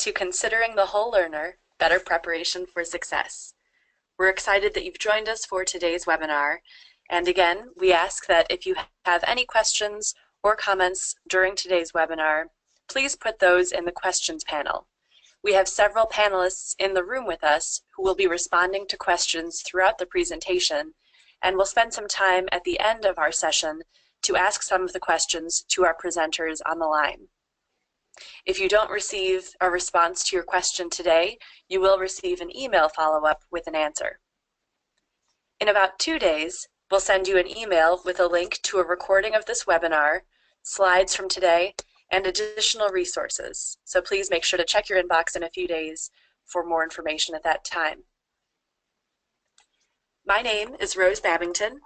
to Considering the Whole Learner, Better Preparation for Success. We're excited that you've joined us for today's webinar. And again, we ask that if you have any questions or comments during today's webinar, please put those in the questions panel. We have several panelists in the room with us who will be responding to questions throughout the presentation, and we'll spend some time at the end of our session to ask some of the questions to our presenters on the line. If you don't receive a response to your question today, you will receive an email follow-up with an answer. In about 2 days, we'll send you an email with a link to a recording of this webinar, slides from today, and additional resources. So please make sure to check your inbox in a few days for more information at that time. My name is Rose Babington,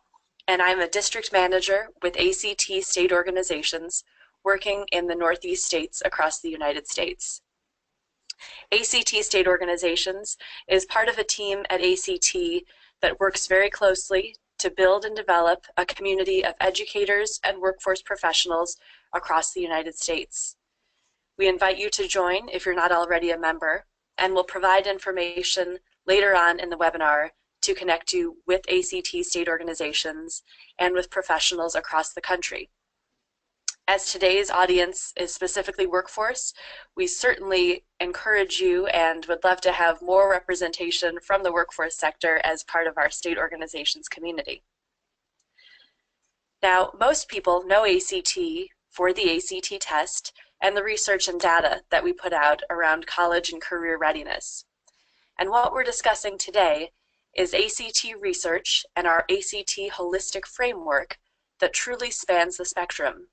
and I'm a district manager with ACT State Organizations working in the Northeast states across the United States. ACT State Organizations is part of a team at ACT that works very closely to build and develop a community of educators and workforce professionals across the United States. We invite you to join if you're not already a member, and we'll provide information later on in the webinar to connect you with ACT State Organizations and with professionals across the country. As today's audience is specifically workforce, we certainly encourage you and would love to have more representation from the workforce sector as part of our state organizations community. Now, most people know ACT for the ACT test and the research and data that we put out around college and career readiness. And what we're discussing today is ACT research and our ACT holistic framework that truly spans the spectrum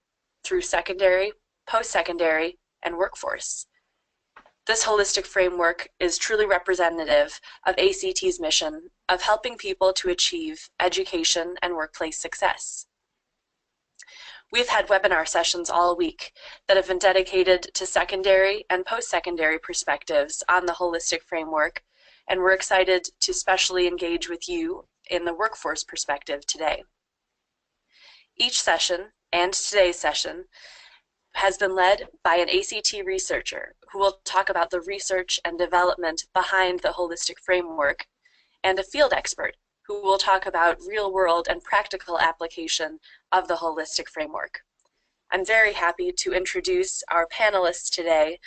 through secondary, post-secondary, and workforce. This holistic framework is truly representative of ACT's mission of helping people to achieve education and workplace success. We've had webinar sessions all week that have been dedicated to secondary and post-secondary perspectives on the holistic framework, and we're excited to specially engage with you in the workforce perspective today. Each session, and today's session, has been led by an ACT researcher who will talk about the research and development behind the holistic framework, and a field expert who will talk about real-world and practical application of the holistic framework. I'm very happy to introduce our panelists today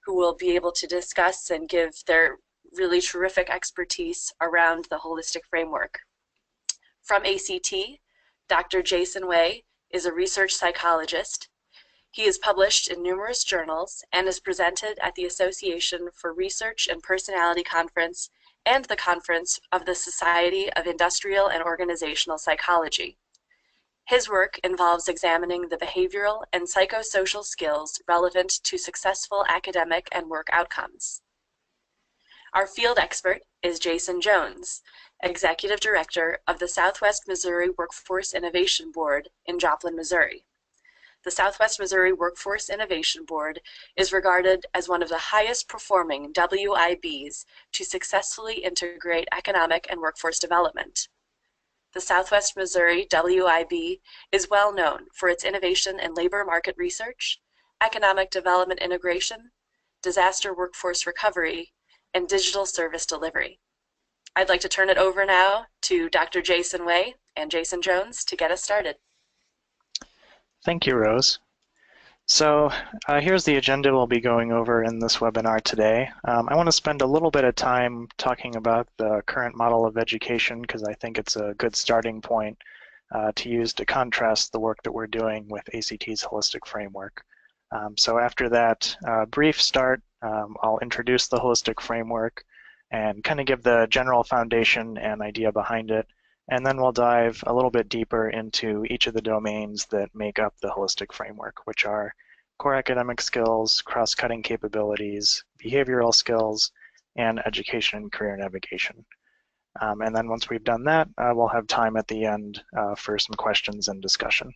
who will be able to discuss and give their really terrific expertise around the holistic framework. From ACT, Dr. Jason Wei is a research psychologist. He is published in numerous journals and is presented at the Association for Research and Personality Conference and the Conference of the Society of Industrial and Organizational Psychology. His work involves examining the behavioral and psychosocial skills relevant to successful academic and work outcomes. Our field expert is Jason Jones, Executive Director of the Southwest Missouri Workforce Innovation Board in Joplin, Missouri. The Southwest Missouri Workforce Innovation Board is regarded as one of the highest performing WIBs to successfully integrate economic and workforce development. The Southwest Missouri WIB is well known for its innovation in labor market research, economic development integration, disaster workforce recovery, and digital service delivery. I'd like to turn it over now to Dr. Jason Wei and Jason Jones to get us started. Thank you, Rose. So here's the agenda we'll be going over in this webinar today. I want to spend a little bit of time talking about the current model of education because I think it's a good starting point to use to contrast the work that we're doing with ACT's holistic framework. So after that brief start, I'll introduce the holistic framework and kind of give the general foundation and idea behind it. And then we'll dive a little bit deeper into each of the domains that make up the holistic framework, which are core academic skills, cross-cutting capabilities, behavioral skills, and education and career navigation. And then once we've done that, we'll have time at the end for some questions and discussion.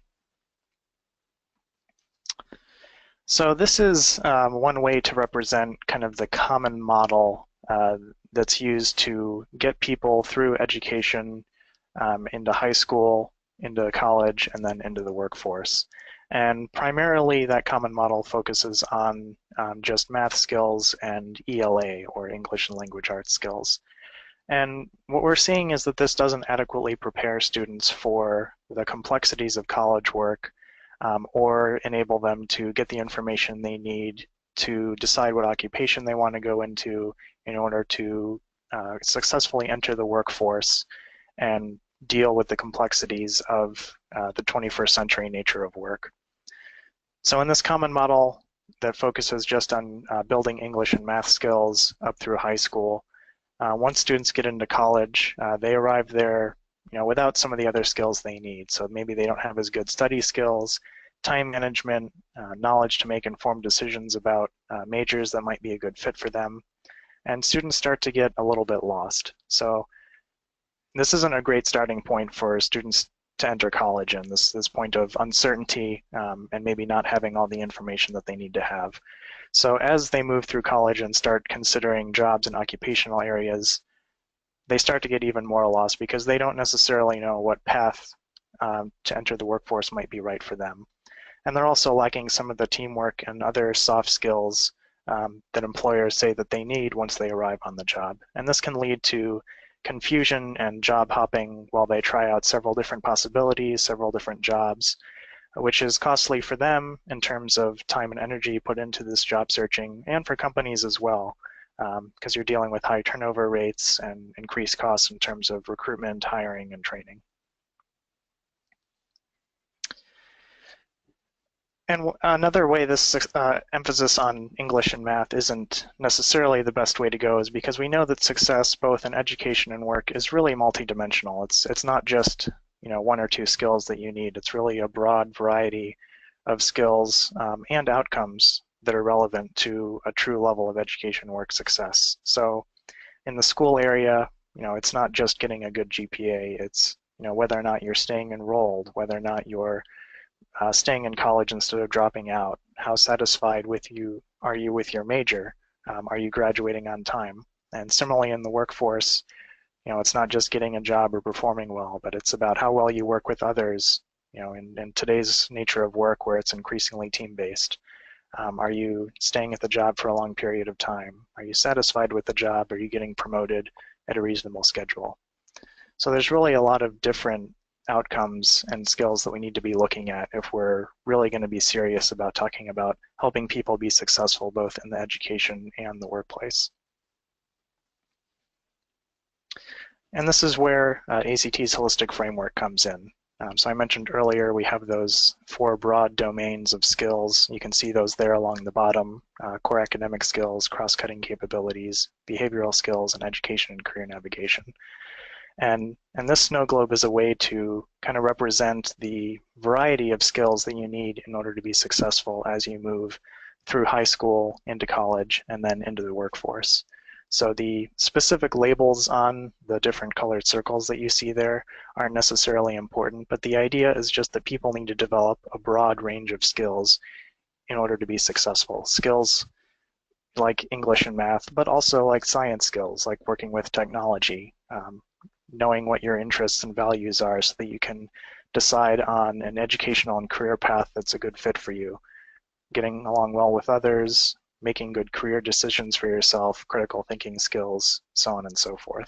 So this is one way to represent kind of the common model that's used to get people through education into high school, into college, and then into the workforce. And primarily that common model focuses on just math skills and ELA, or English and Language Arts skills. And what we're seeing is that this doesn't adequately prepare students for the complexities of college work or enable them to get the information they need to decide what occupation they want to go into in order to successfully enter the workforce and deal with the complexities of the 21st century nature of work. So in this common model that focuses just on building English and math skills up through high school, once students get into college, they arrive there, without some of the other skills they need. So maybe they don't have as good study skills, time management, knowledge to make informed decisions about majors that might be a good fit for them. And students start to get a little bit lost. So this isn't a great starting point for students to enter college in, this point of uncertainty and maybe not having all the information that they need to have. So as they move through college and start considering jobs in occupational areas, they start to get even more lost because they don't necessarily know what path to enter the workforce might be right for them. And they're also lacking some of the teamwork and other soft skills that employers say that they need once they arrive on the job. And this can lead to confusion and job hopping while they try out several different possibilities, several different jobs, which is costly for them in terms of time and energy put into this job searching, and for companies as well, because you're dealing with high turnover rates and increased costs in terms of recruitment, hiring, and training. And another way this emphasis on English and math isn't necessarily the best way to go is because we know that success both in education and work is really multidimensional. It's not just one or two skills that you need. It's really a broad variety of skills and outcomes that are relevant to a true level of education work success. So in the school area, it's not just getting a good GPA. It's whether or not you're staying enrolled, whether or not you're staying in college instead of dropping out. How satisfied are you with your major? Are you graduating on time? And similarly in the workforce, it's not just getting a job or performing well, but it's about how well you work with others, in today's nature of work where it's increasingly team-based. Are you staying at the job for a long period of time? Are you satisfied with the job? Are you getting promoted at a reasonable schedule? So there's really a lot of different outcomes and skills that we need to be looking at if we're really going to be serious about talking about helping people be successful both in the education and the workplace. And this is where ACT's holistic framework comes in. So I mentioned earlier we have those 4 broad domains of skills. You can see those there along the bottom: core academic skills, cross-cutting capabilities, behavioral skills, and education and career navigation. And this snow globe is a way to kind of represent the variety of skills that you need in order to be successful as you move through high school, into college, and then into the workforce. So the specific labels on the different colored circles that you see there aren't necessarily important, but the idea is just that people need to develop a broad range of skills in order to be successful. Skills like English and math, but also like science skills, like working with technology, knowing what your interests and values are so that you can decide on an educational and career path that's a good fit for you, getting along well with others, making good career decisions for yourself, critical thinking skills, so on and so forth.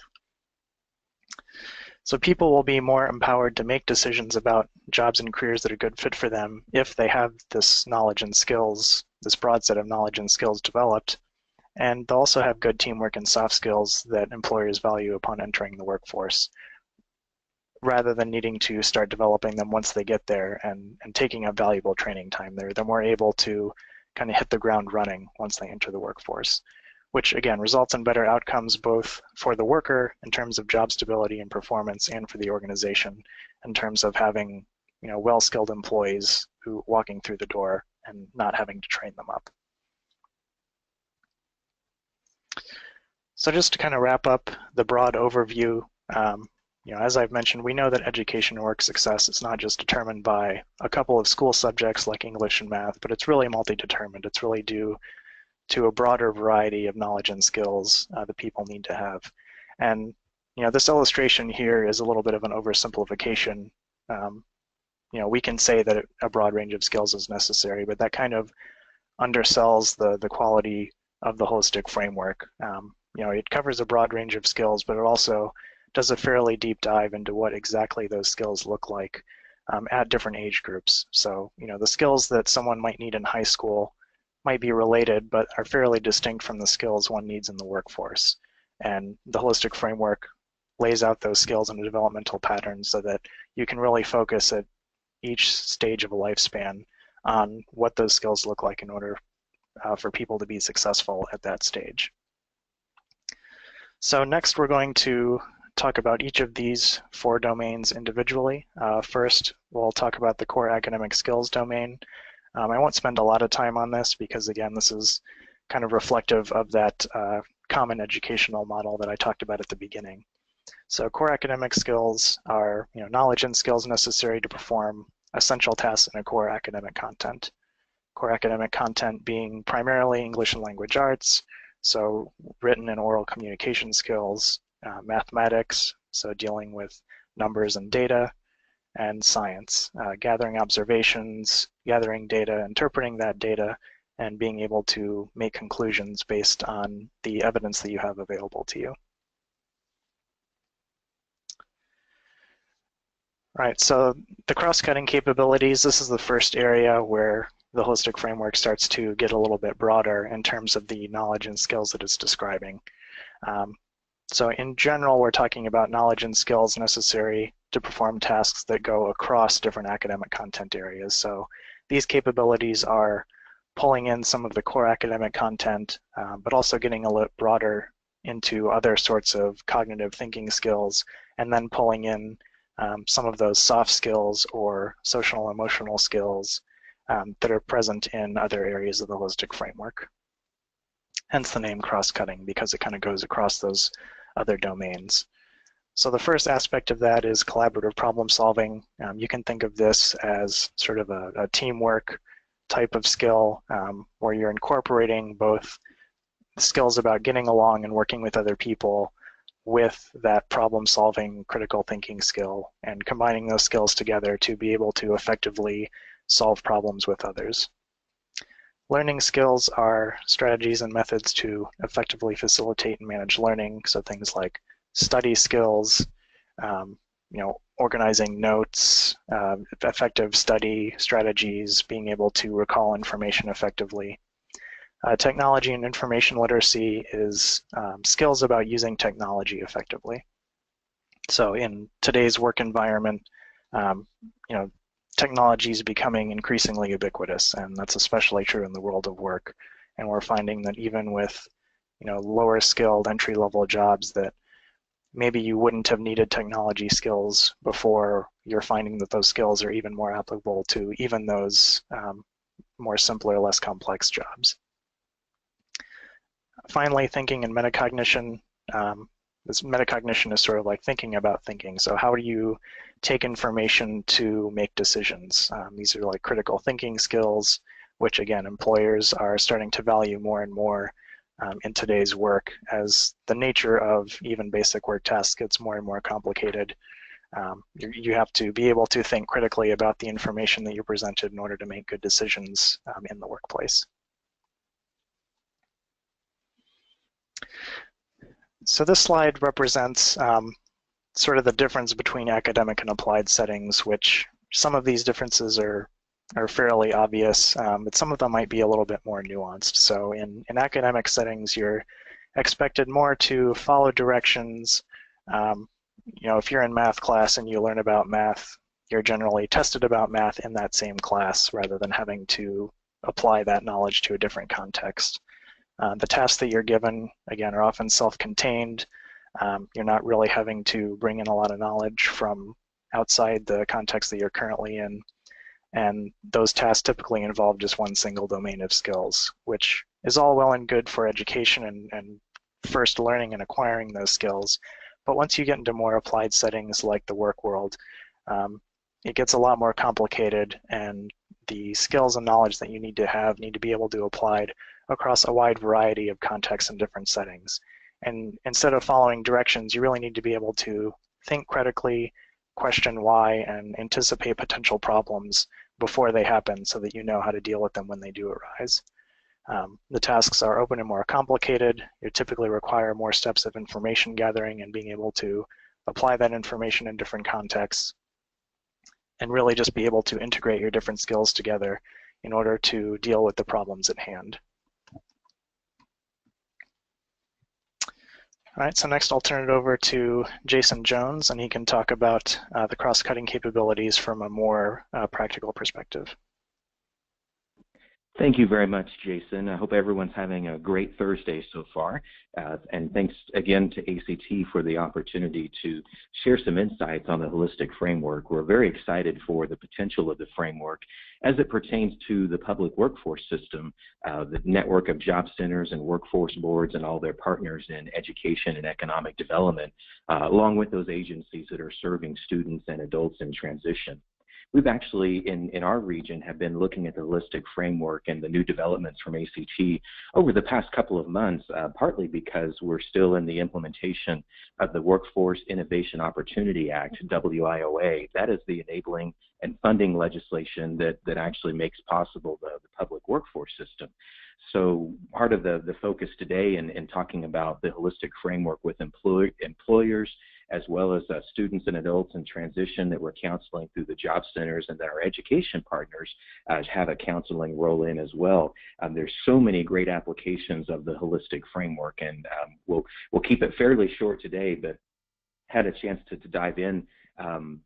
So people will be more empowered to make decisions about jobs and careers that are a good fit for them if they have this knowledge and skills, this broad set of knowledge and skills developed. And they'll also have good teamwork and soft skills that employers value upon entering the workforce, rather than needing to start developing them once they get there and taking up valuable training time there. They're more able to kind of hit the ground running once they enter the workforce, which again results in better outcomes both for the worker in terms of job stability and performance, and for the organization in terms of having well-skilled employees who walking through the door and not having to train them up. So just to kind of wrap up the broad overview, as I've mentioned, we know that education and work success is not just determined by a couple of school subjects like English and math, but it's really multi-determined. It's really due to a broader variety of knowledge and skills that people need to have. And this illustration here is a little bit of an oversimplification, we can say that a broad range of skills is necessary, but that kind of undersells the quality of the holistic framework. It covers a broad range of skills, but it also does a fairly deep dive into what exactly those skills look like at different age groups. So, the skills that someone might need in high school might be related, but are fairly distinct from the skills one needs in the workforce. And the holistic framework lays out those skills in a developmental pattern so that you can really focus at each stage of a lifespan on what those skills look like in order for people to be successful at that stage. So next we're going to talk about each of these 4 domains individually. First, we'll talk about the core academic skills domain. I won't spend a lot of time on this because, again, this is kind of reflective of that common educational model that I talked about at the beginning. So core academic skills are knowledge and skills necessary to perform essential tasks in a core academic content. Core academic content being primarily English and language arts, so written and oral communication skills, mathematics, so dealing with numbers and data, and science, gathering observations, gathering data, interpreting that data, and being able to make conclusions based on the evidence that you have available to you. Right, so the cross-cutting capabilities, this is the first area where the holistic framework starts to get a little bit broader in terms of the knowledge and skills that it's describing. So in general, we're talking about knowledge and skills necessary to perform tasks that go across different academic content areas. So these capabilities are pulling in some of the core academic content, but also getting a little broader into other sorts of cognitive thinking skills, and then pulling in some of those soft skills or social and emotional skills that are present in other areas of the holistic framework. Hence the name cross-cutting, because it kind of goes across those other domains. So the first aspect of that is collaborative problem solving. You can think of this as sort of a teamwork type of skill where you're incorporating both skills about getting along and working with other people with that problem solving critical thinking skill, and combining those skills together to be able to effectively solve problems with others. Learning skills are strategies and methods to effectively facilitate and manage learning, so things like study skills, organizing notes, effective study strategies, being able to recall information effectively. Technology and information literacy is skills about using technology effectively. So in today's work environment, technology is becoming increasingly ubiquitous, and that's especially true in the world of work. And we're finding that even with lower skilled entry-level jobs that maybe you wouldn't have needed technology skills before, you're finding that those skills are even more applicable to even those more simpler, less complex jobs. Finally, thinking and metacognition. This metacognition is sort of like thinking about thinking. So how do you take information to make decisions? These are like critical thinking skills, which again, employers are starting to value more and more in today's work as the nature of even basic work tasks gets more and more complicated. You have to be able to think critically about the information that you're presented in order to make good decisions in the workplace. So this slide represents sort of the difference between academic and applied settings, which some of these differences are fairly obvious, but some of them might be a little bit more nuanced. So in academic settings, you're expected more to follow directions. If you're in math class and you learn about math, you're generally tested about math in that same class rather than having to apply that knowledge to a different context. The tasks that you're given, again, are often self-contained. You're not really having to bring in a lot of knowledge from outside the context that you're currently in. And those tasks typically involve just one single domain of skills, which is all well and good for education and first learning and acquiring those skills. But once you get into more applied settings like the work world, it gets a lot more complicated, and the skills and knowledge that you need to be able to applied across a wide variety of contexts and different settings. And instead of following directions, you really need to be able to think critically, question why and anticipate potential problems before they happen so that you know how to deal with them when they do arise. The tasks are open and more complicated. You typically require more steps of information gathering and being able to apply that information in different contexts, and really just be able to integrate your different skills together in order to deal with the problems at hand. All right, so next I'll turn it over to Jason Jones, and he can talk about the cross-cutting capabilities from a more practical perspective. Thank you very much, Jason. I hope everyone's having a great Thursday so far. And thanks again to ACT for the opportunity to share some insights on the holistic framework. We're very excited for the potential of the framework as it pertains to the public workforce system, the network of job centers and workforce boards and all their partners in education and economic development, along with those agencies that are serving students and adults in transition. We've actually, in our region, have been looking at the holistic framework and the new developments from ACT over the past couple of months, partly because we're still in the implementation of the Workforce Innovation Opportunity Act, WIOA. That is the enabling and funding legislation that actually makes possible the public workforce system. So part of the focus today in talking about the holistic framework with employers, as well as students and adults in transition that we're counseling through the job centers, and that our education partners have a counseling role in as well. There's so many great applications of the holistic framework, and we'll keep it fairly short today, but had a chance to dive in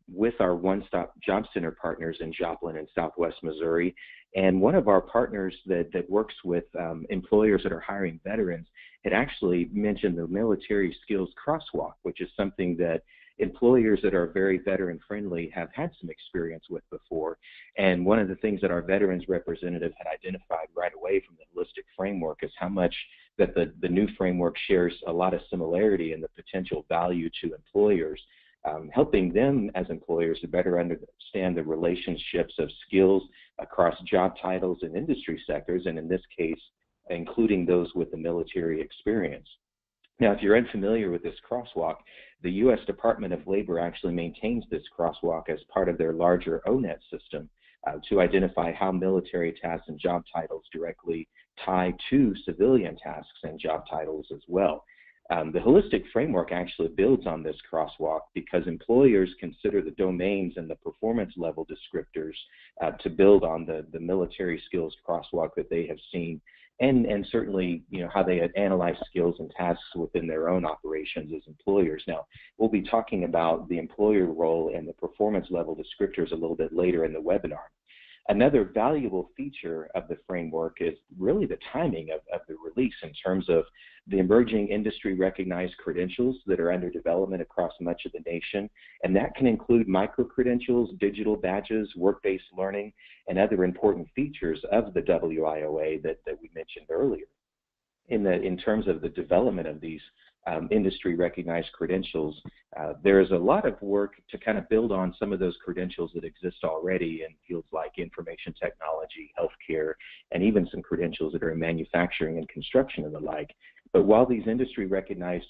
with our one-stop job center partners in Joplin and Southwest Missouri. And one of our partners that works with employers that are hiring veterans had actually mentioned the military skills crosswalk, which is something that employers that are very veteran friendly have had some experience with before. And one of the things that our veterans representative had identified right away from the holistic framework is how much that the new framework shares a lot of similarity in the potential value to employers, helping them as employers to better understand the relationships of skills across job titles and industry sectors, and in this case, including those with the military experience. Now, if you're unfamiliar with this crosswalk, the U.S. Department of Labor actually maintains this crosswalk as part of their larger ONET system to identify how military tasks and job titles directly tie to civilian tasks and job titles as well. The holistic framework actually builds on this crosswalk because employers consider the domains and the performance level descriptors to build on the military skills crosswalk that they have seen, and certainly, you know, how they analyze skills and tasks within their own operations as employers. Now, we'll be talking about the employer role and the performance level descriptors a little bit later in the webinar. Another valuable feature of the framework is really the timing of the release in terms of the emerging industry recognized credentials that are under development across much of the nation. And that can include micro-credentials, digital badges, work-based learning, and other important features of the WIOA that we mentioned earlier. In terms of the development of these industry recognized credentials, there is a lot of work to kind of build on some of those credentials that exist already in fields like information technology, healthcare, and even some credentials that are in manufacturing and construction and the like. But while these industry recognized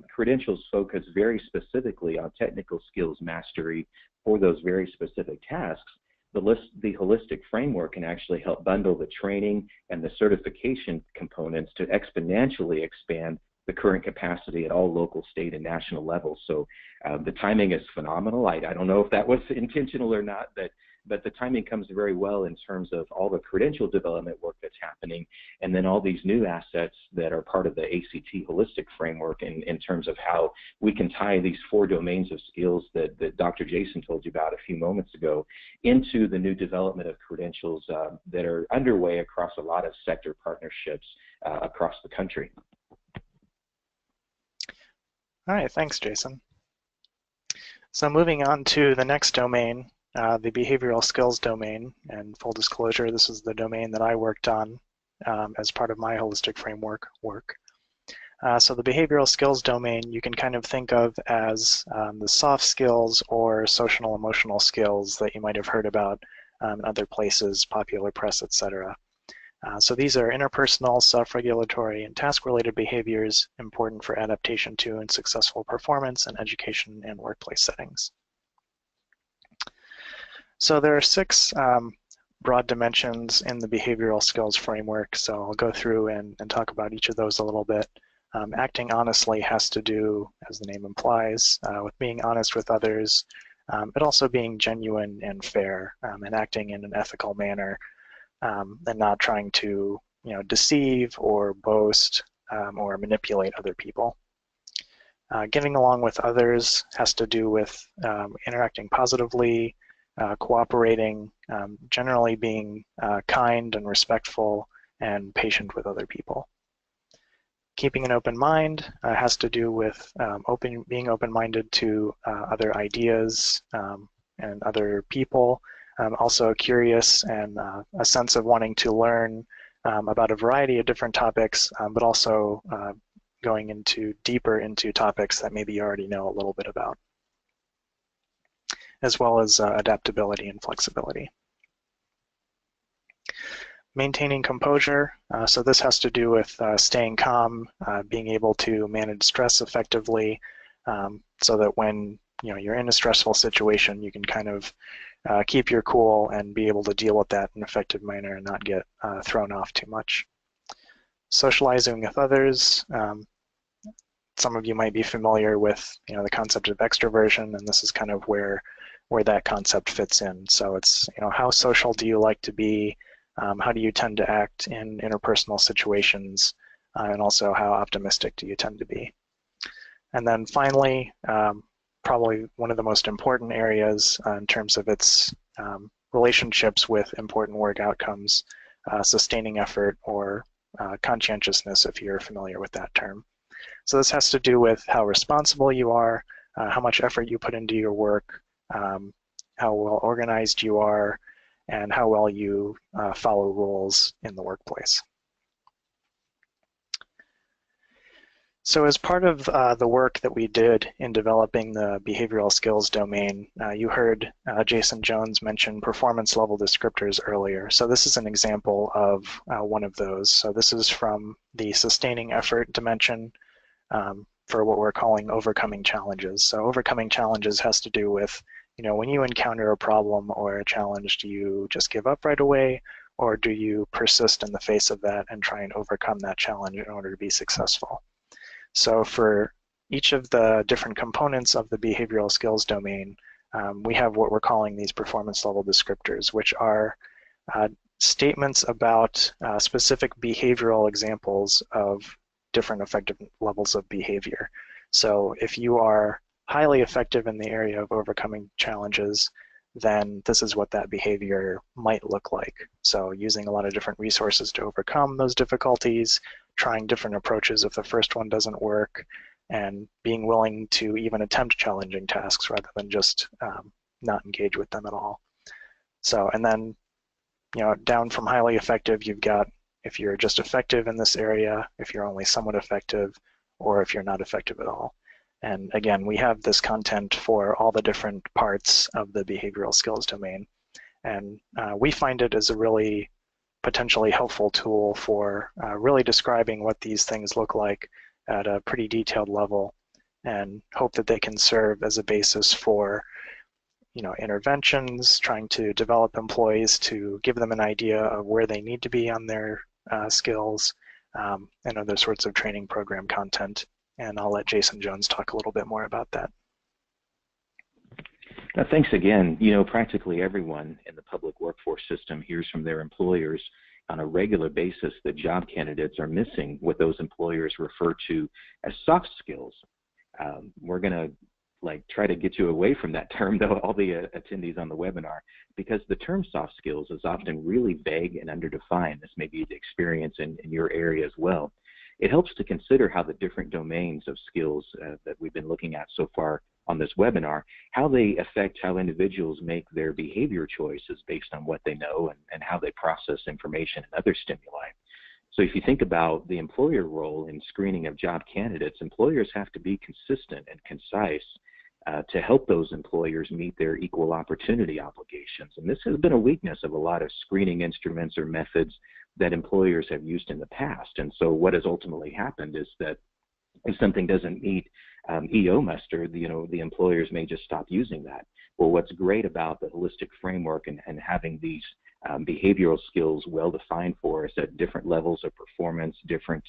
credentials focus very specifically on technical skills mastery for those very specific tasks, the holistic framework can actually help bundle the training and the certification components to exponentially expand the current capacity at all local, state, and national levels. So the timing is phenomenal. I don't know if that was intentional or not, but the timing comes very well in terms of all the credential development work that's happening, and then all these new assets that are part of the ACT holistic framework in terms of how we can tie these 4 domains of skills that Dr. Jason told you about a few moments ago into the new development of credentials that are underway across a lot of sector partnerships across the country. All right, thanks, Jason. So moving on to the next domain, the behavioral skills domain, and full disclosure, this is the domain that I worked on as part of my holistic framework work. So the behavioral skills domain you can kind of think of as the soft skills or social emotional skills that you might have heard about in other places, popular press, etc. So these are interpersonal, self-regulatory, and task-related behaviors important for adaptation to and successful performance in education and workplace settings. So there are 6 broad dimensions in the behavioral skills framework, so I'll go through and talk about each of those a little bit. Acting honestly has to do, as the name implies, with being honest with others, but also being genuine and fair, and acting in an ethical manner, and not trying to, deceive or boast or manipulate other people. Getting along with others has to do with interacting positively, cooperating, generally being kind and respectful and patient with other people. Keeping an open mind has to do with being open-minded to other ideas and other people, also curious and a sense of wanting to learn about a variety of different topics, but also going deeper into topics that maybe you already know a little bit about, as well as adaptability and flexibility. Maintaining composure, so this has to do with staying calm, being able to manage stress effectively, so that when you're in a stressful situation, you can kind of keep your cool and be able to deal with that in an effective manner and not get thrown off too much. Socializing with others, some of you might be familiar with the concept of extroversion, and this is kind of where that concept fits in. So it's how social do you like to be? How do you tend to act in interpersonal situations? And also how optimistic do you tend to be? And then finally, probably one of the most important areas in terms of its relationships with important work outcomes, sustaining effort or conscientiousness, if you're familiar with that term. So this has to do with how responsible you are, how much effort you put into your work, how well organized you are, and how well you follow rules in the workplace. So as part of the work that we did in developing the behavioral skills domain, you heard Jason Jones mention performance level descriptors earlier. So this is an example of one of those. So this is from the sustaining effort dimension for what we're calling overcoming challenges. So overcoming challenges has to do with, when you encounter a problem or a challenge, do you just give up right away, or do you persist in the face of that and try and overcome that challenge in order to be successful? So for each of the different components of the behavioral skills domain, we have what we're calling these performance level descriptors, which are statements about specific behavioral examples of different effective levels of behavior. So if you are highly effective in the area of overcoming challenges, then this is what that behavior might look like. So using a lot of different resources to overcome those difficulties, trying different approaches if the first one doesn't work, and being willing to even attempt challenging tasks rather than just not engage with them at all. So, and then, down from highly effective, you've got if you're just effective in this area, if you're only somewhat effective, or if you're not effective at all. And again, we have this content for all the different parts of the behavioral skills domain. And we find it as a really potentially helpful tool for really describing what these things look like at a pretty detailed level, and hope that they can serve as a basis for interventions, trying to develop employees to give them an idea of where they need to be on their skills, and other sorts of training program content. And I'll let Jason Jones talk a little bit more about that. Thanks again. Practically everyone in the public workforce system hears from their employers on a regular basis that job candidates are missing what those employers refer to as soft skills. We're going to try to get you away from that term, though, all the attendees on the webinar, because the term soft skills is often really vague and underdefined. This may be the experience in your area as well. It helps to consider how the different domains of skills that we've been looking at so far on this webinar, how they affect how individuals make their behavior choices based on what they know and how they process information and other stimuli. So if you think about the employer role in screening of job candidates, employers have to be consistent and concise to help those employers meet their equal opportunity obligations. And this has been a weakness of a lot of screening instruments or methods that employers have used in the past. And so what has ultimately happened is that if something doesn't meet EO muster, the employers may just stop using that. Well, what's great about the holistic framework and having these behavioral skills well defined for us at different levels of performance, different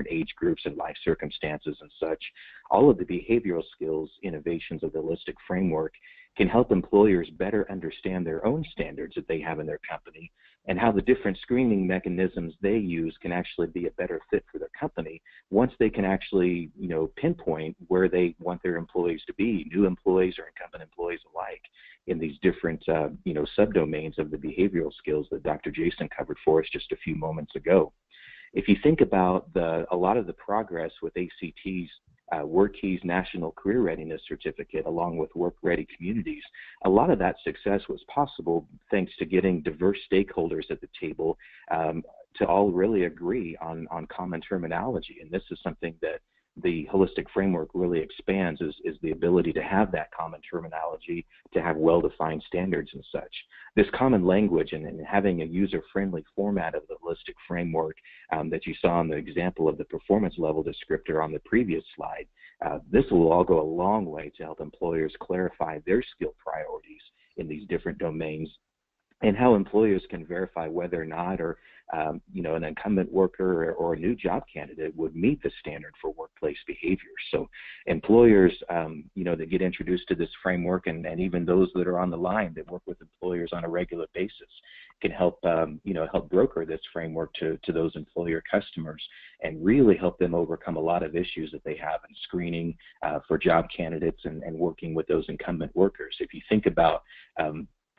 age groups and life circumstances and such, all of the behavioral skills innovations of the holistic framework can help employers better understand their own standards that they have in their company and how the different screening mechanisms they use can actually be a better fit for their company once they can actually, pinpoint where they want their employees to be, new employees or incumbent employees alike, in these different, subdomains of the behavioral skills that Dr. Jason covered for us just a few moments ago. If you think about a lot of the progress with ACT's WorkKeys National Career Readiness Certificate, along with Work Ready Communities, a lot of that success was possible thanks to getting diverse stakeholders at the table to all really agree on common terminology. And this is something that the holistic framework really expands is the ability to have that common terminology, to have well-defined standards and such. This common language and having a user-friendly format of the holistic framework that you saw in the example of the performance level descriptor on the previous slide, this will all go a long way to help employers clarify their skill priorities in these different domains and how employers can verify whether or not an incumbent worker or a new job candidate would meet the standard for workplace behavior. So employers, that get introduced to this framework and even those that are on the line that work with employers on a regular basis can help, help broker this framework to those employer customers and really help them overcome a lot of issues that they have in screening for job candidates and working with those incumbent workers. If you think about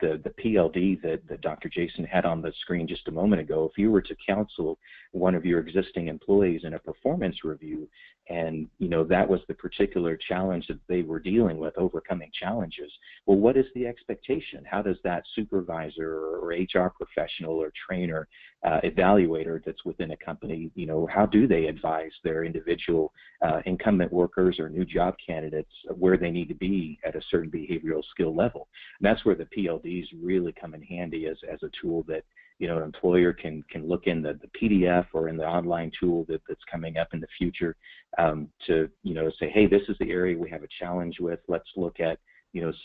the PLD that Dr. Jason had on the screen just a moment ago, if you were to counsel one of your existing employees in a performance review and that was the particular challenge that they were dealing with, overcoming challenges, well, what is the expectation? How does that supervisor or HR professional or trainer, evaluator that's within a company, how do they advise their individual incumbent workers or new job candidates where they need to be at a certain behavioral skill level? And that's where the PLDs really come in handy as a tool that an employer can look in the PDF or in the online tool that's coming up in the future to say, hey, this is the area we have a challenge with. Let's look at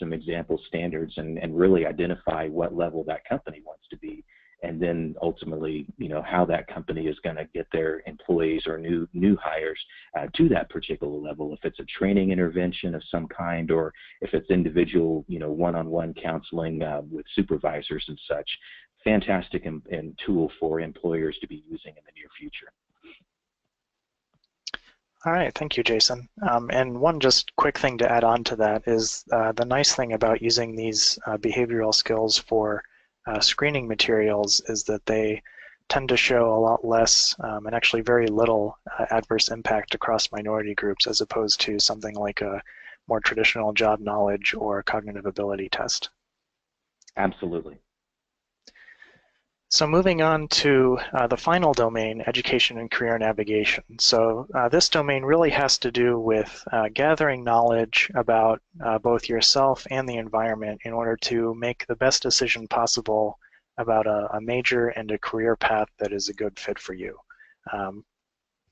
some example standards and really identify what level that company wants to be, and then ultimately how that company is going to get their employees or new hires to that particular level. If it's a training intervention of some kind, or if it's individual one-on-one counseling with supervisors and such. Fantastic and tool for employers to be using in the near future. All right, thank you, Jason. And one just quick thing to add on to that is the nice thing about using these behavioral skills for screening materials is that they tend to show a lot less and actually very little adverse impact across minority groups as opposed to something like a more traditional job knowledge or cognitive ability test. Absolutely. So moving on to the final domain, education and career navigation. So this domain really has to do with gathering knowledge about both yourself and the environment in order to make the best decision possible about a major and a career path that is a good fit for you,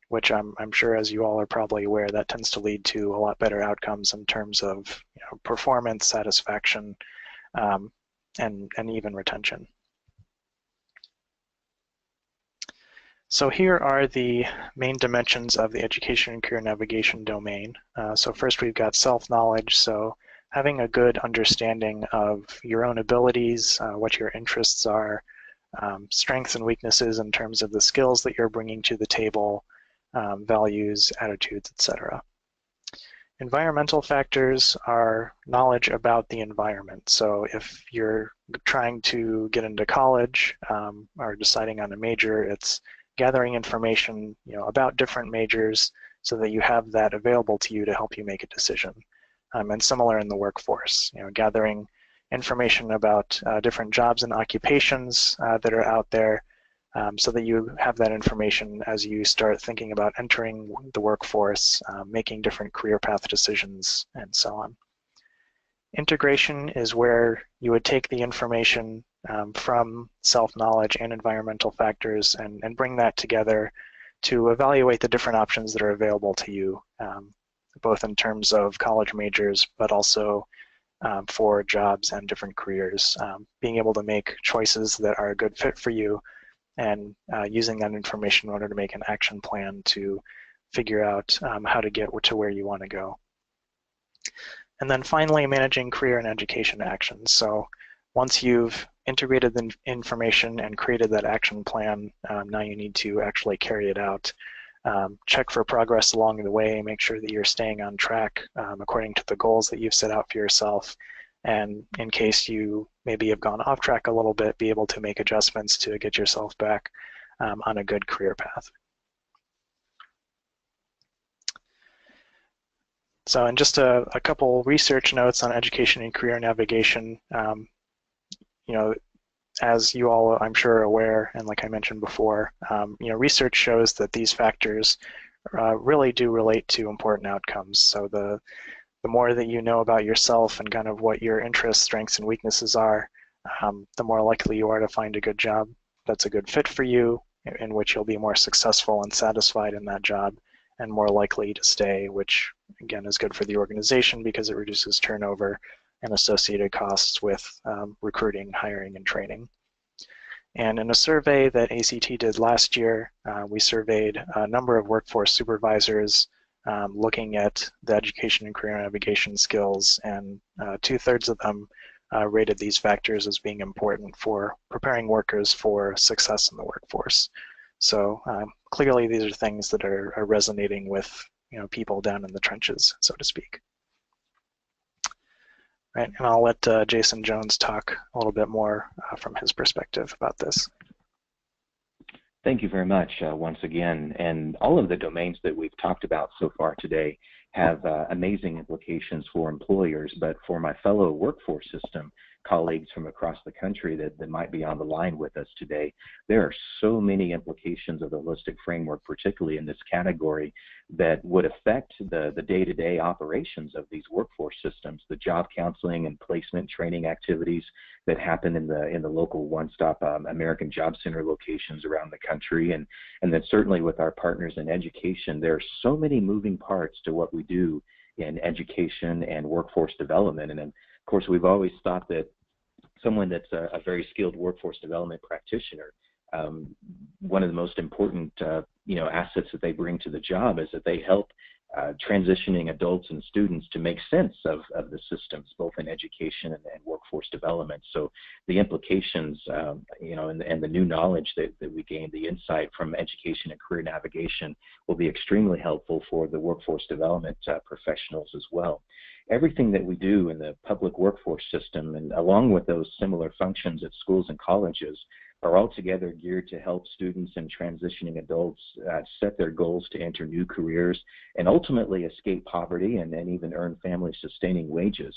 which I'm sure, as you all are probably aware, that tends to lead to a lot better outcomes in terms of performance, satisfaction, and even retention. So here are the main dimensions of the education and career navigation domain. So first we've got self-knowledge, so having a good understanding of your own abilities, what your interests are, strengths and weaknesses in terms of the skills that you're bringing to the table, values, attitudes, etc. Environmental factors are knowledge about the environment. So if you're trying to get into college or deciding on a major, it's gathering information about different majors so that you have that available to you to help you make a decision. And similar in the workforce, gathering information about different jobs and occupations that are out there so that you have that information as you start thinking about entering the workforce, making different career path decisions, and so on. Integration is where you would take the information from self-knowledge and environmental factors and bring that together to evaluate the different options that are available to you both in terms of college majors, but also for jobs and different careers. Being able to make choices that are a good fit for you and using that information in order to make an action plan to figure out how to get to where you want to go. And then finally, managing career and education actions. So once you've integrated the information and created that action plan, now you need to actually carry it out. Check for progress along the way, make sure that you're staying on track according to the goals that you've set out for yourself. And in case you maybe have gone off track a little bit, be able to make adjustments to get yourself back on a good career path. So, and just a couple research notes on education and career navigation. You know, as you all, I'm sure, are aware, and like I mentioned before, you know, research shows that these factors really do relate to important outcomes. So the more that you know about yourself and kind of what your interests, strengths, and weaknesses are, the more likely you are to find a good job that's a good fit for you, in which you'll be more successful and satisfied in that job, and more likely to stay, which again is good for the organization because it reduces turnover and associated costs with recruiting, hiring, and training. And in a survey that ACT did last year, we surveyed a number of workforce supervisors looking at the education and career navigation skills, and 2/3 of them rated these factors as being important for preparing workers for success in the workforce. So clearly these are things that are resonating with, you know, people down in the trenches, so to speak. Right, and I'll let Jason Jones talk a little bit more from his perspective about this. Thank you very much once again. And all of the domains that we've talked about so far today have amazing implications for employers, but for my fellow workforce system colleagues from across the country that might be on the line with us today, there are so many implications of the holistic framework, particularly in this category, that would affect the day-to-day operations of these workforce systems, the job counseling and placement training activities that happen in the local one-stop American Job Center locations around the country, and then certainly with our partners in education. There are so many moving parts to what we do in education and workforce development, and then, of course, we've always thought that someone that's a very skilled workforce development practitioner, one of the most important assets that they bring to the job is that they help transitioning adults and students to make sense of the systems, both in education and workforce development. So the implications, and the new knowledge that we gain, the insight from education and career navigation will be extremely helpful for the workforce development professionals as well. Everything that we do in the public workforce system, and along with those similar functions at schools and colleges, are altogether geared to help students and transitioning adults set their goals to enter new careers and ultimately escape poverty and even earn family-sustaining wages.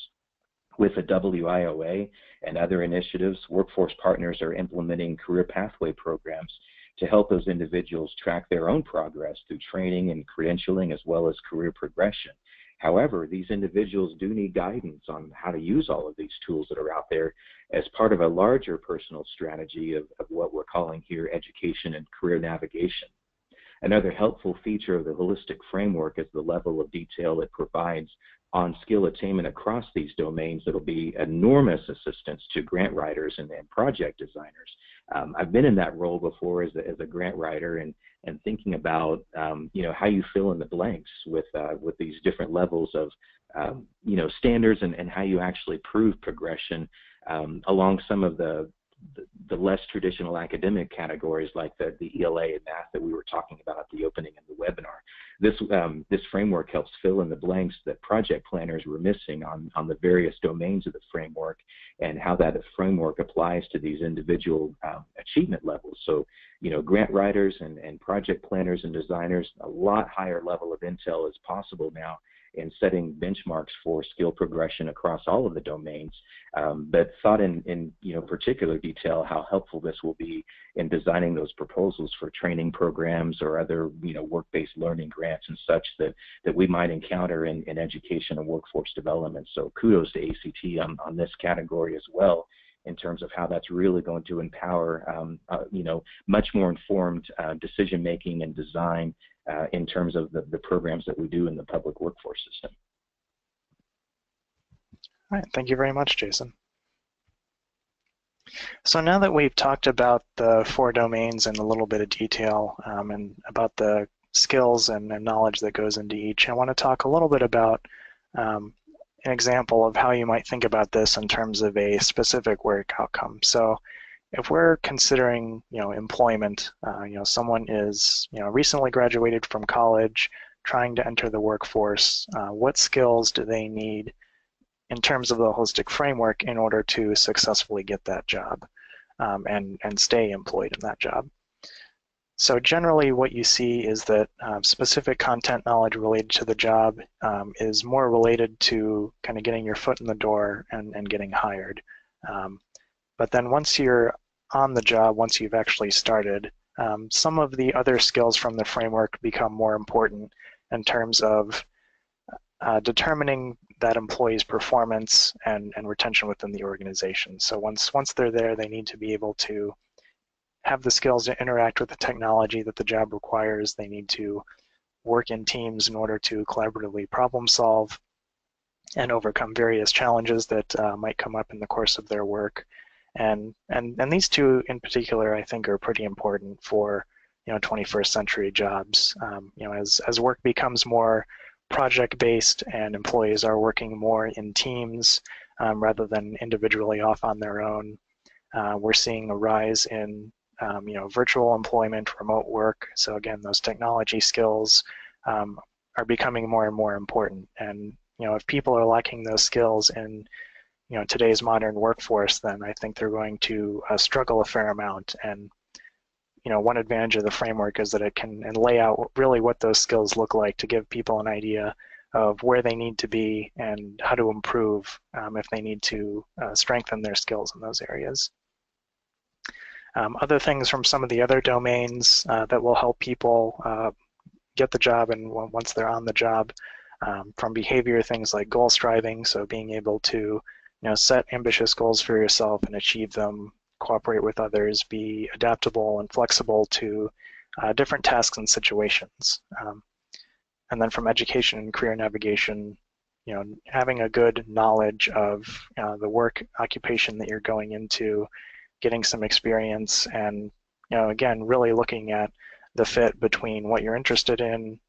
With the WIOA and other initiatives, workforce partners are implementing career pathway programs to help those individuals track their own progress through training and credentialing as well as career progression. However, these individuals do need guidance on how to use all of these tools that are out there as part of a larger personal strategy of what we're calling here education and career navigation. Another helpful feature of the holistic framework is the level of detail it provides on skill attainment across these domains that will be enormous assistance to grant writers and project designers. I've been in that role before as a grant writer and thinking about how you fill in the blanks with these different levels of standards and how you actually prove progression along some of the less traditional academic categories like the ELA and math that we were talking about at the opening of the webinar. This framework helps fill in the blanks that project planners were missing on the various domains of the framework and how that framework applies to these individual achievement levels. So, grant writers and project planners and designers, a lot higher level of intel is possible now in setting benchmarks for skill progression across all of the domains, but thought in particular detail how helpful this will be in designing those proposals for training programs or other work-based learning grants and such that we might encounter in education and workforce development. So kudos to ACT on this category as well, in terms of how that's really going to empower, much more informed decision-making and design in terms of the programs that we do in the public workforce system. All right, thank you very much, Jason. So now that we've talked about the 4 domains in a little bit of detail and about the skills and knowledge that goes into each, I want to talk a little bit about an example of how you might think about this in terms of a specific work outcome. So if we're considering, employment, someone is, recently graduated from college, trying to enter the workforce, what skills do they need in terms of the holistic framework in order to successfully get that job and stay employed in that job? So generally what you see is that specific content knowledge related to the job is more related to kind of getting your foot in the door and getting hired. But then once you're on the job, once you've actually started, some of the other skills from the framework become more important in terms of determining that employee's performance and retention within the organization. So once they're there, they need to be able to have the skills to interact with the technology that the job requires. They need to work in teams in order to collaboratively problem solve and overcome various challenges that might come up in the course of their work. And these two in particular, I think, are pretty important for 21st century jobs. As work becomes more project-based and employees are working more in teams rather than individually off on their own, we're seeing a rise in virtual employment, remote work. So again, those technology skills are becoming more and more important. And if people are lacking those skills in today's modern workforce, then I think they're going to struggle a fair amount. And one advantage of the framework is that it can lay out really what those skills look like to give people an idea of where they need to be and how to improve if they need to strengthen their skills in those areas. Other things from some of the other domains that will help people get the job and once they're on the job, from behavior, things like goal striving, so being able to set ambitious goals for yourself and achieve them, cooperate with others, be adaptable and flexible to different tasks and situations. And then from education and career navigation, having a good knowledge of the work occupation that you're going into, getting some experience, and again, really looking at the fit between what you're interested in,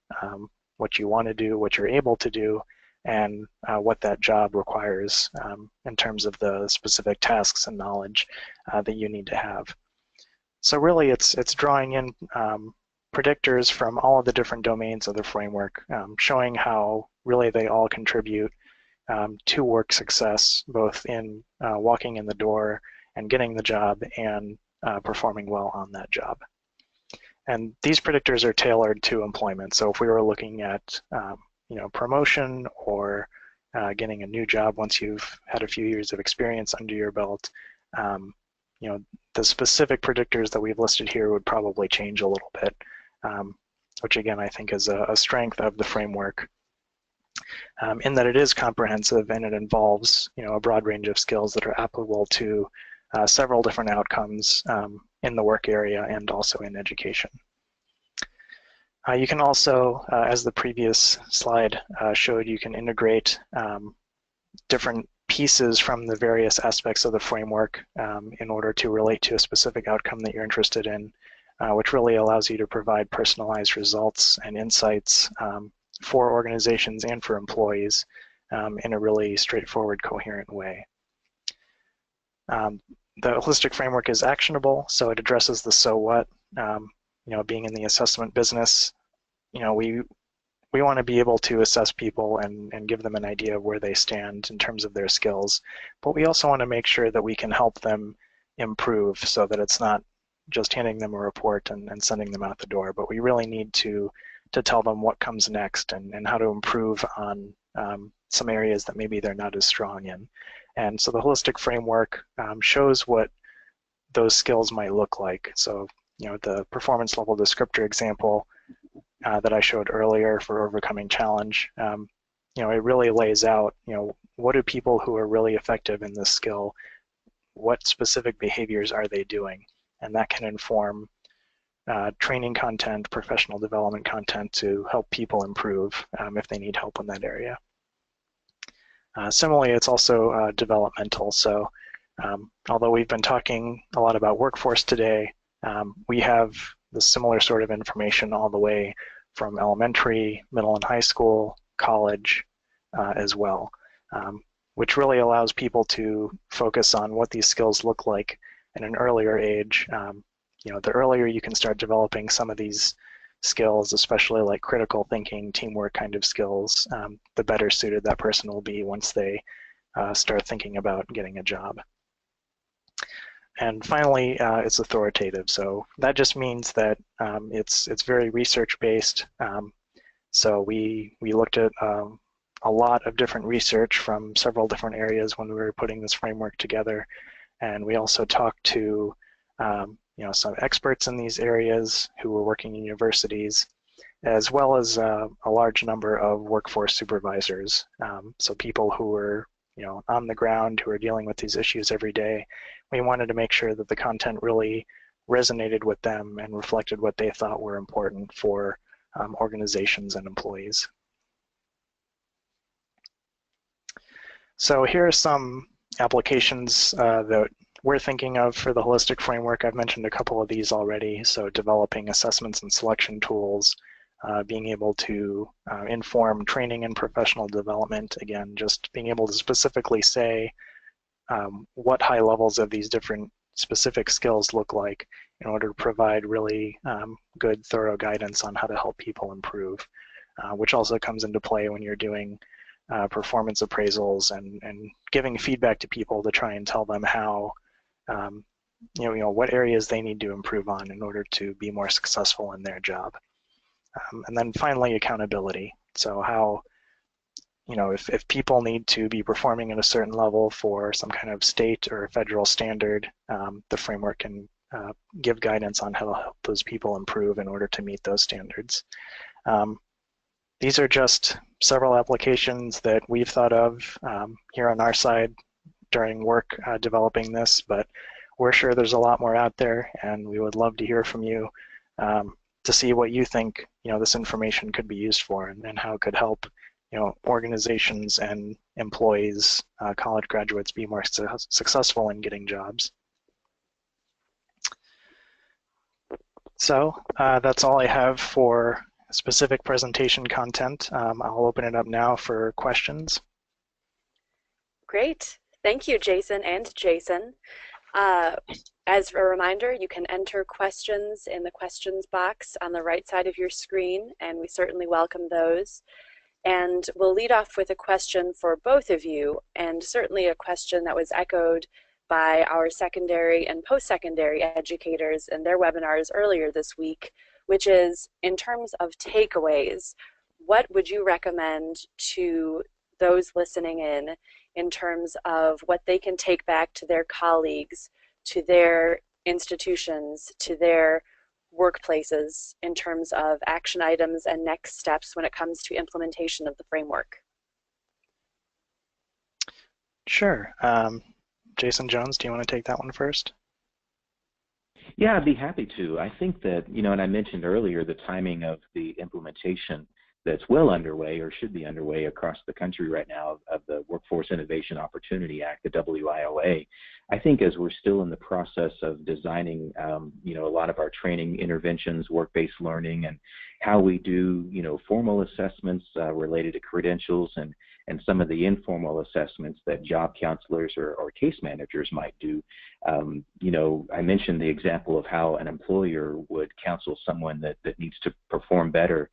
what you want to do, what you're able to do, and what that job requires in terms of the specific tasks and knowledge that you need to have. So really it's drawing in predictors from all of the different domains of the framework, showing how really they all contribute to work success, both in walking in the door and getting the job and performing well on that job. And these predictors are tailored to employment. So if we were looking at promotion or getting a new job once you've had a few years of experience under your belt, the specific predictors that we've listed here would probably change a little bit, which again I think is a strength of the framework, in that it is comprehensive and it involves a broad range of skills that are applicable to several different outcomes in the work area and also in education. You can also, as the previous slide showed, you can integrate different pieces from the various aspects of the framework in order to relate to a specific outcome that you're interested in, which really allows you to provide personalized results and insights for organizations and for employees in a really straightforward, coherent way. The holistic framework is actionable, so it addresses the so what. Being in the assessment business, we want to be able to assess people and give them an idea of where they stand in terms of their skills, but we also want to make sure that we can help them improve so that it's not just handing them a report and sending them out the door, but we really need to tell them what comes next and how to improve on some areas that maybe they're not as strong in. And so the holistic framework shows what those skills might look like. So, the performance level descriptor example that I showed earlier for overcoming challenge, it really lays out, what do people who are really effective in this skill, what specific behaviors are they doing? And that can inform training content, professional development content to help people improve if they need help in that area. Similarly, it's also developmental. So although we've been talking a lot about workforce today, we have the similar sort of information all the way from elementary, middle and high school, college as well, which really allows people to focus on what these skills look like at an earlier age. The earlier you can start developing some of these skills, especially like critical thinking, teamwork kind of skills, the better suited that person will be once they start thinking about getting a job. And finally, it's authoritative. So that just means that it's very research-based. So we looked at a lot of different research from several different areas when we were putting this framework together. And we also talked to some experts in these areas who were working in universities, as well as a large number of workforce supervisors. So people who were on the ground, who are dealing with these issues every day. We wanted to make sure that the content really resonated with them and reflected what they thought were important for organizations and employees. So here are some applications that we're thinking of for the holistic framework. I've mentioned a couple of these already. So developing assessments and selection tools, being able to inform training and professional development. Again, just being able to specifically say what high levels of these different specific skills look like in order to provide really good, thorough guidance on how to help people improve, which also comes into play when you're doing performance appraisals and giving feedback to people to try and tell them how, what areas they need to improve on in order to be more successful in their job. And then finally, accountability. So how, if people need to be performing at a certain level for some kind of state or federal standard, the framework can give guidance on how to help those people improve in order to meet those standards. These are just several applications that we've thought of here on our side during work developing this, but we're sure there's a lot more out there, and we would love to hear from you to see what you think this information could be used for and how it could help organizations and employees, college graduates, be more successful in getting jobs. So that's all I have for specific presentation content. I'll open it up now for questions. Great. Thank you, Jason and Jason. As a reminder, you can enter questions in the questions box on the right side of your screen, and we certainly welcome those. And we'll lead off with a question for both of you, and certainly a question that was echoed by our secondary and post-secondary educators in their webinars earlier this week, which is, in terms of takeaways, what would you recommend to those listening in terms of what they can take back to their colleagues, to their institutions, to their workplaces in terms of action items and next steps when it comes to implementation of the framework? Sure. Jason Jones, do you want to take that one first? Yeah, I'd be happy to. I think that, and I mentioned earlier the timing of the implementation that's well underway or should be underway across the country right now of the Workforce Innovation Opportunity Act, the WIOA. I think as we're still in the process of designing, a lot of our training interventions, work-based learning, and how we do, formal assessments related to credentials and some of the informal assessments that job counselors or case managers might do. I mentioned the example of how an employer would counsel someone that needs to perform better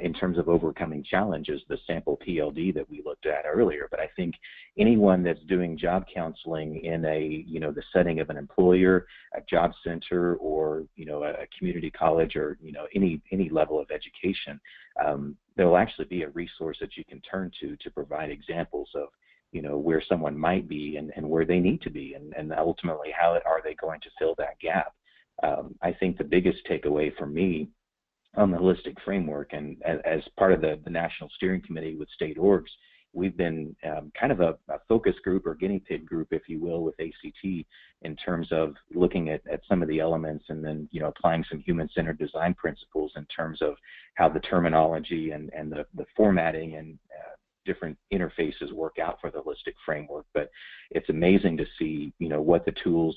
in terms of overcoming challenges, the sample PLD that we looked at earlier. But I think anyone that's doing job counseling in the setting of an employer, a job center, or a community college, or any level of education, there will actually be a resource that you can turn to provide examples of where someone might be and where they need to be, and ultimately how are they going to fill that gap. I think the biggest takeaway for me on the holistic framework, and as part of the National Steering Committee with state orgs, we've been kind of a focus group or guinea pig group, if you will, with ACT in terms of looking at some of the elements and then, applying some human-centered design principles in terms of how the terminology and the formatting and different interfaces work out for the holistic framework. But it's amazing to see, what the tools,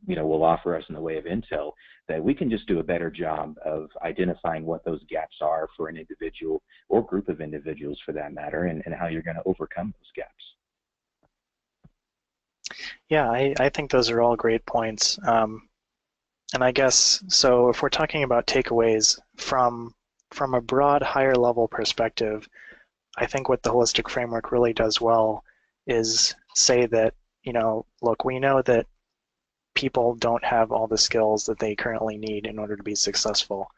will offer us in the way of intel, that we can just do a better job of identifying what those gaps are for an individual or group of individuals for that matter, and how you're going to overcome those gaps. Yeah, I think those are all great points. And I guess, so if we're talking about takeaways from a broad, higher level perspective, I think what the holistic framework really does well is say that, look, we know that people don't have all the skills that they currently need in order to be successful.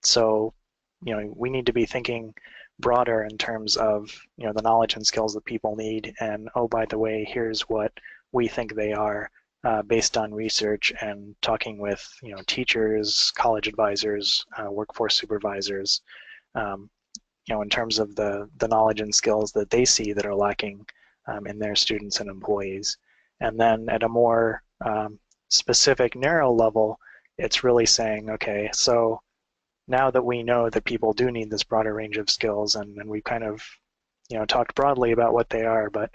So, we need to be thinking broader in terms of, the knowledge and skills that people need. And, oh, by the way, here's what we think they are based on research and talking with, teachers, college advisors, workforce supervisors, in terms of the knowledge and skills that they see that are lacking in their students and employees. And then at a more specific, narrow level, it's really saying, okay, so now that we know that people do need this broader range of skills, and we kind of, talked broadly about what they are, but,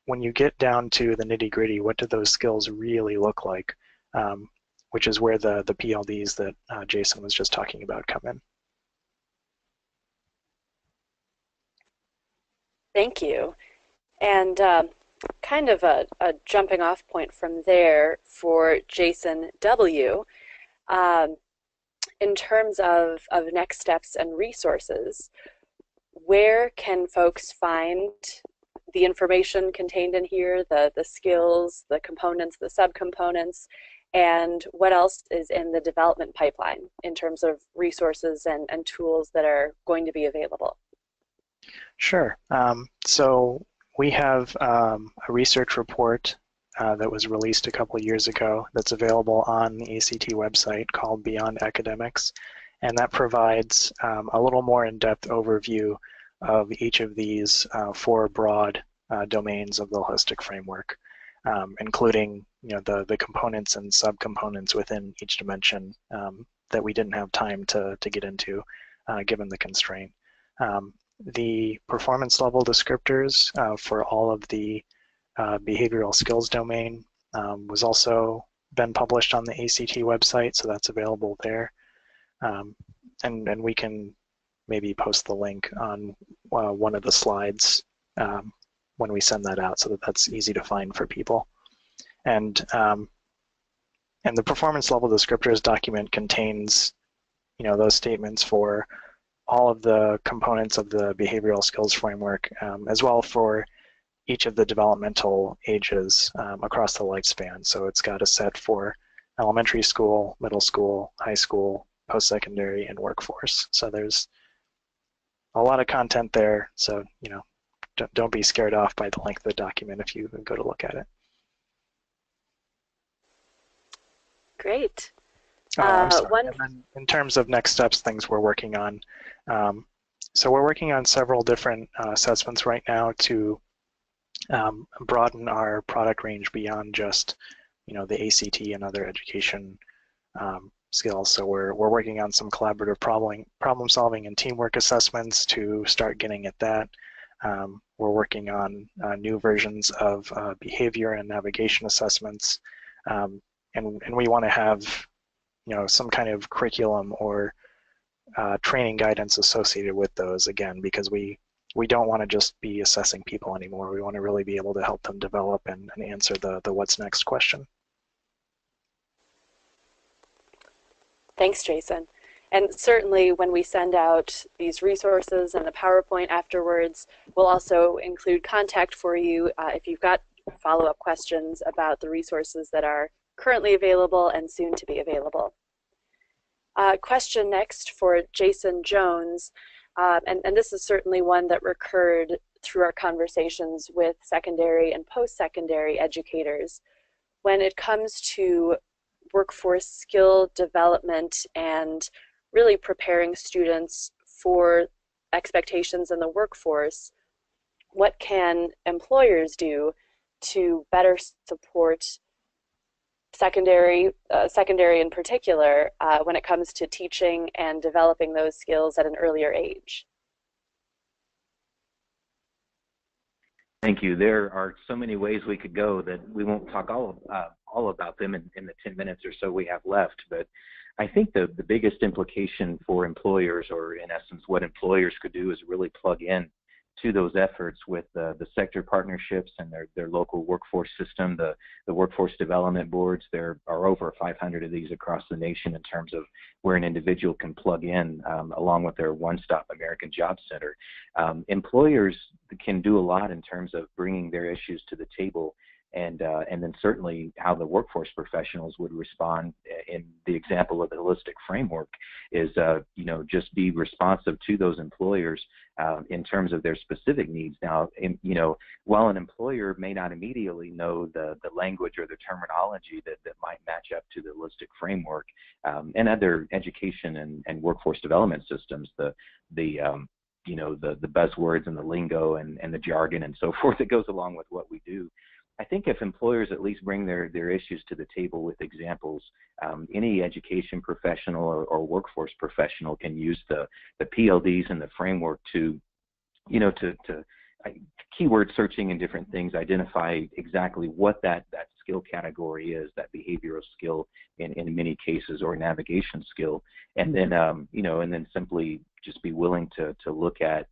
when you get down to the nitty-gritty, what do those skills really look like? Which is where the PLDs that Jason was just talking about come in. Thank you. And kind of a jumping off point from there for Jason W. In terms of next steps and resources, where can folks find the information contained in here, the skills, the components, the subcomponents, and what else is in the development pipeline in terms of resources and tools that are going to be available? Sure. So we have a research report that was released a couple of years ago that's available on the ACT website called Beyond Academics, and that provides a little more in-depth overview of each of these 4 broad domains of the holistic framework, including the components and subcomponents within each dimension that we didn't have time to get into given the constraint. The performance level descriptors for all of the behavioral skills domain was also been published on the ACT website, so that's available there. And we can maybe post the link on one of the slides when we send that out, so that that's easy to find for people. And the performance level descriptors document contains those statements for all of the components of the behavioral skills framework, as well for each of the developmental ages across the lifespan. So it's got a set for elementary school, middle school, high school, post-secondary, and workforce. So there's a lot of content there. So, don't be scared off by the length of the document if you go to look at it. Great. And then in terms of next steps, things we're working on. So we're working on several different assessments right now to broaden our product range beyond just, the ACT and other education skills. So we're working on some collaborative problem solving and teamwork assessments to start getting at that. We're working on new versions of behavior and navigation assessments, and we want to have some kind of curriculum or training guidance associated with those, again, because we don't want to just be assessing people anymore. We want to really be able to help them develop and answer the what's next question. Thanks, Jason. And certainly when we send out these resources and the PowerPoint afterwards, we'll also include contact for you if you've got follow-up questions about the resources that are currently available and soon to be available. Question next for Jason Jones, and this is certainly one that recurred through our conversations with secondary and post-secondary educators. When it comes to workforce skill development and really preparing students for expectations in the workforce, what can employers do to better support secondary in particular when it comes to teaching and developing those skills at an earlier age? Thank you. There are so many ways we could go that we won't talk all about them in the 10 minutes or so we have left. But I think the biggest implication for employers, or in essence what employers could do, is really plug in to those efforts with the sector partnerships and their local workforce system, the workforce development boards. There are over 500 of these across the nation in terms of where an individual can plug in, along with their one-stop American Job Center. Employers can do a lot in terms of bringing their issues to the table, and then certainly how the workforce professionals would respond. In the example of the holistic framework is, just be responsive to those employers in terms of their specific needs. Now, while an employer may not immediately know the language or the terminology that might match up to the holistic framework and other education and workforce development systems, the buzzwords and the lingo and the jargon and so forth that goes along with what we do. I think if employers at least bring their issues to the table with examples, any education professional or workforce professional can use the PLDs and the framework to keyword searching and different things, identify exactly what that skill category is, that behavioral skill in many cases, or navigation skill, and then and then simply just be willing to look at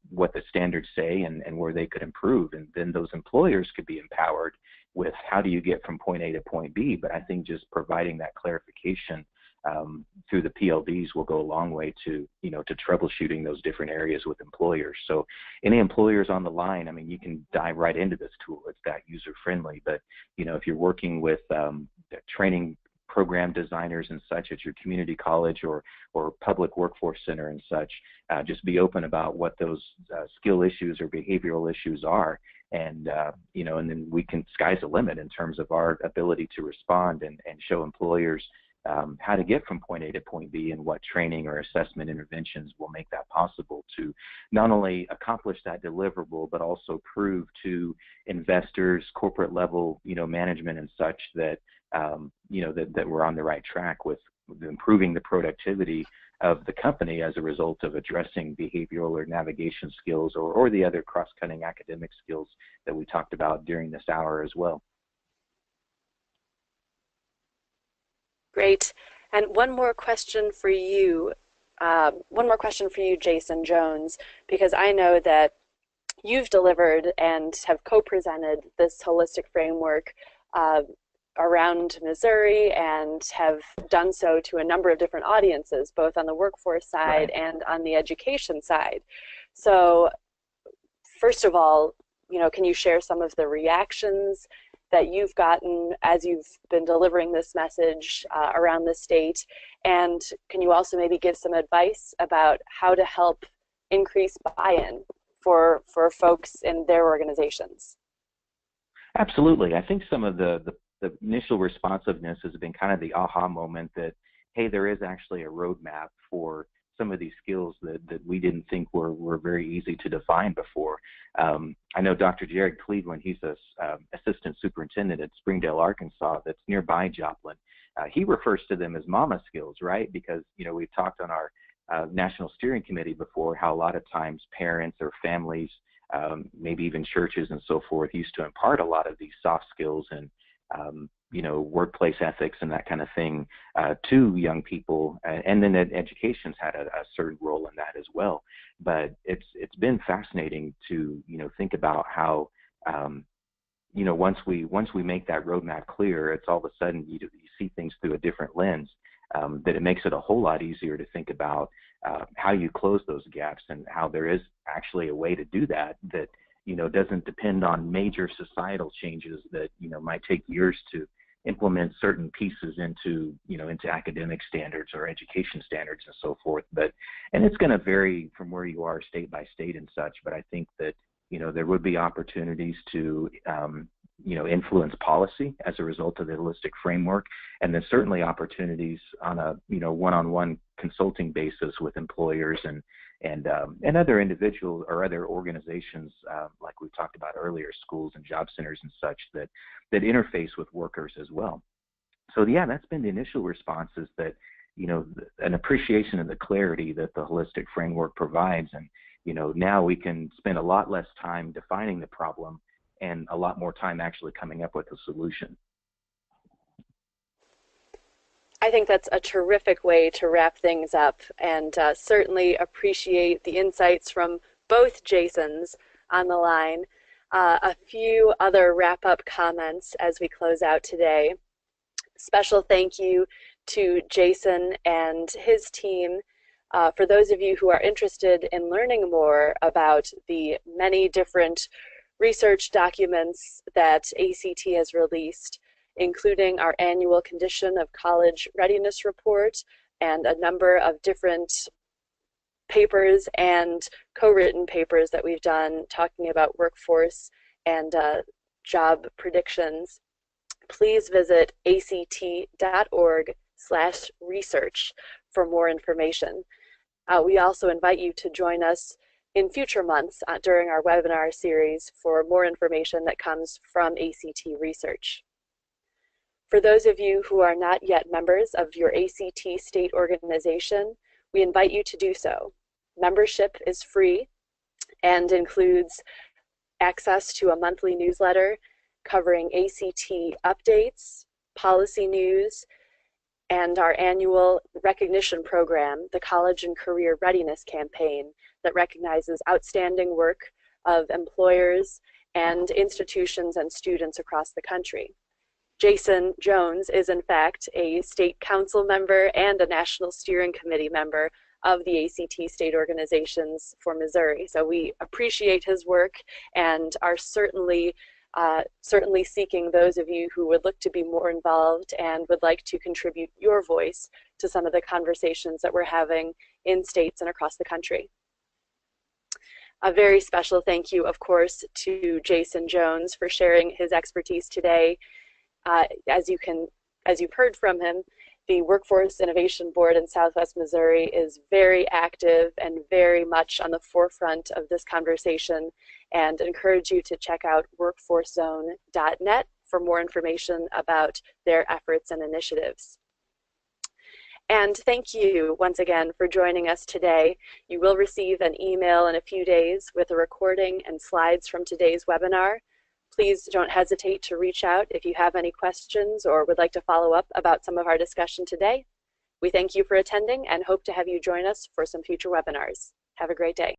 what the standards say and where they could improve. And then those employers could be empowered with how do you get from point A to point B. But I think just providing that clarification through the PLDs will go a long way to troubleshooting those different areas with employers. So any employers on the line, I mean, you can dive right into this tool. It's that user friendly. But if you're working with training program designers and such at your community college or public workforce center and such, just be open about what those skill issues or behavioral issues are, and and then we can, sky's the limit in terms of our ability to respond and show employers how to get from point A to point B, and what training or assessment interventions will make that possible to not only accomplish that deliverable, but also prove to investors, corporate level, management and such that that we're on the right track with improving the productivity of the company as a result of addressing behavioral or navigation skills or the other cross-cutting academic skills that we talked about during this hour as well. Great. And one more question for you, Jason Jones, because I know that you've delivered and have co-presented this holistic framework around Missouri, and have done so to a number of different audiences, both on the workforce side and on the education side. So first of all, can you share some of the reactions that you've gotten as you've been delivering this message around the state? And can you also maybe give some advice about how to help increase buy-in for folks in their organizations? Absolutely. I think some of the initial responsiveness has been kind of the aha moment that, hey, there is actually a roadmap for some of these skills that we didn't think were very easy to define before. I know Dr. Jared Cleveland, he's a assistant superintendent at Springdale, Arkansas, that's nearby Joplin. He refers to them as mama skills, right? Because, we've talked on our National Steering Committee before how a lot of times parents or families, maybe even churches and so forth, used to impart a lot of these soft skills and workplace ethics and that kind of thing to young people, and then education's had a certain role in that as well. But it's been fascinating to think about how once we make that roadmap clear, it's all of a sudden you see things through a different lens, that it makes it a whole lot easier to think about how you close those gaps, and how there is actually a way to do that doesn't depend on major societal changes that might take years to implement certain pieces into academic standards or education standards and so forth. And it's going to vary from where you are state by state and such, but I think that there would be opportunities to influence policy as a result of the holistic framework, and then certainly opportunities on a one-on-one consulting basis with employers and other individuals or other organizations, like we talked about earlier, schools and job centers and such, that interface with workers as well. So yeah, that's been the initial response, is that, you know, an appreciation of the clarity that the holistic framework provides. And, you know, now we can spend a lot less time defining the problem and a lot more time actually coming up with a solution. I think that's a terrific way to wrap things up, and certainly appreciate the insights from both Jasons on the line. A few other wrap-up comments as we close out today. Special thank you to Jason and his team. For those of you who are interested in learning more about the many different research documents that ACT has released, including our annual Condition of College Readiness Report and a number of different papers and co-written papers that we've done talking about workforce and job predictions, please visit act.org/research for more information. We also invite you to join us in future months during our webinar series for more information that comes from ACT research. For those of you who are not yet members of your ACT state organization, we invite you to do so. Membership is free and includes access to a monthly newsletter covering ACT updates, policy news, and our annual recognition program, the College and Career Readiness Campaign, that recognizes outstanding work of employers and institutions and students across the country. Jason Jones is in fact a state council member and a national steering committee member of the ACT state organizations for Missouri. So we appreciate his work and are certainly seeking those of you who would look to be more involved and would like to contribute your voice to some of the conversations that we're having in states and across the country. A very special thank you, of course, to Jason Jones for sharing his expertise today. As you've heard from him, the Workforce Innovation Board in Southwest Missouri is very active and very much on the forefront of this conversation, and encourage you to check out workforcezone.net for more information about their efforts and initiatives. And thank you once again for joining us today. You will receive an email in a few days with a recording and slides from today's webinar. Please don't hesitate to reach out if you have any questions or would like to follow up about some of our discussion today. We thank you for attending and hope to have you join us for some future webinars. Have a great day.